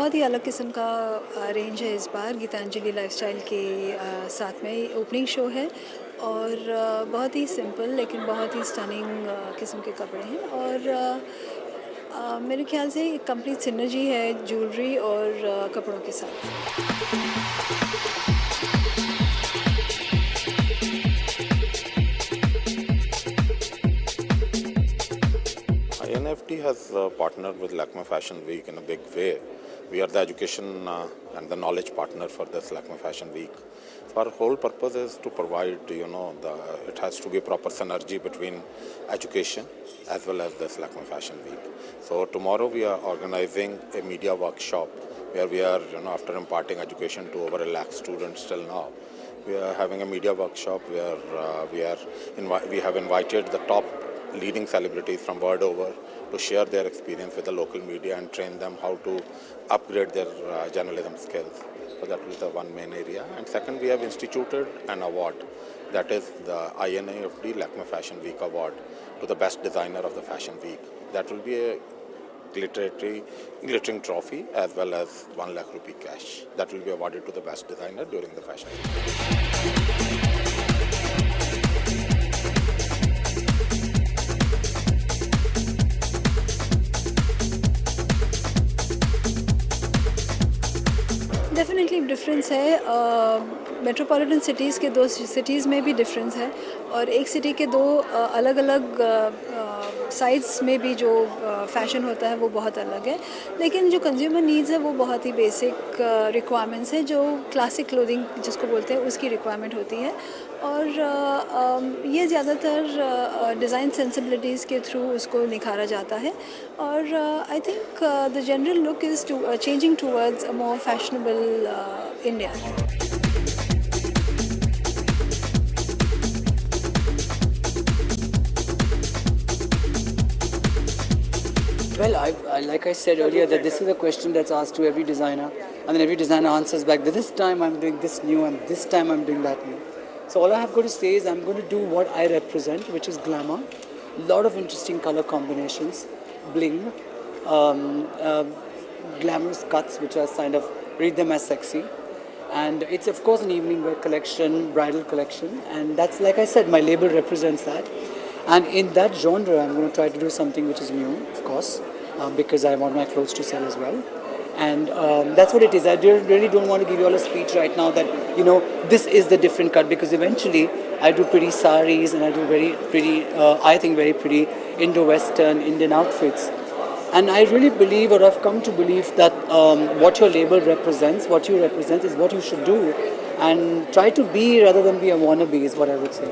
बहुत ही अलग किस्म का रेंज है इस बार। गीतांजलि लाइफस्टाइल के साथ में ओपनिंग शो है और बहुत ही सिंपल लेकिन बहुत ही स्टनिंग किस्म के कपड़े हैं और मेरे ख्याल से एक कंप्लीट सिनर्जी है ज्वेलरी और कपड़ों के साथ। INFT has partnered with Lakme Fashion Week in a big way. We are the education and the knowledge partner for this Lakme Fashion Week. So our whole purpose is to provide, it has to be a proper synergy between education as well as this Lakme Fashion Week. So tomorrow we are organizing a media workshop where we are, after imparting education to over 1 lakh students till now, we are having a media workshop where we have invited the top leading celebrities from world over to share their experience with the local media and train them how to upgrade their journalism skills. So that is the one main area. And second, we have instituted an award, that is the INFT Lakme Fashion Week Award to the best designer of the Fashion Week. That will be a glittering trophy as well as 1 lakh rupee cash. That will be awarded to the best designer during the Fashion Week. Definitely difference है। Metropolitan cities के 2 cities में भी difference है और एक city के 2 अलग अलग साइड्स में भी जो फ़ैशन होता है वो बहुत अलग है, लेकिन जो कंज्यूमर नीड्स है वो बहुत ही बेसिक रिक्वायरमेंट्स है जो क्लासिक क्लोथिंग जिसको बोलते हैं उसकी रिक्वायरमेंट होती है और ये ज़्यादातर डिज़ाइन सेंसिबिलिटीज़ के थ्रू उसको निखारा जाता है और I think the general look is changing towards a more fashionable India. Well, like I said earlier, that this is a question that's asked to every designer, and then every designer answers back that this time I'm doing this new and this time I'm doing that new. So all I have got to say is I'm going to do what I represent, which is glamour. A lot of interesting color combinations, bling, glamorous cuts which are kind of read them as sexy. And it's of course an evening wear collection, bridal collection, and that's, like I said, my label represents that. And in that genre, I'm going to try to do something which is new, of course, because I want my clothes to sell as well. And that's what it is. I really don't want to give you all a speech right now that, this is the different cut, because eventually I do pretty saris and I do very pretty, I think very pretty Indo-Western Indian outfits. And I really believe, or I've come to believe, that what your label represents, what you represent is what you should do. And try to be rather than be a wannabe is what I would say.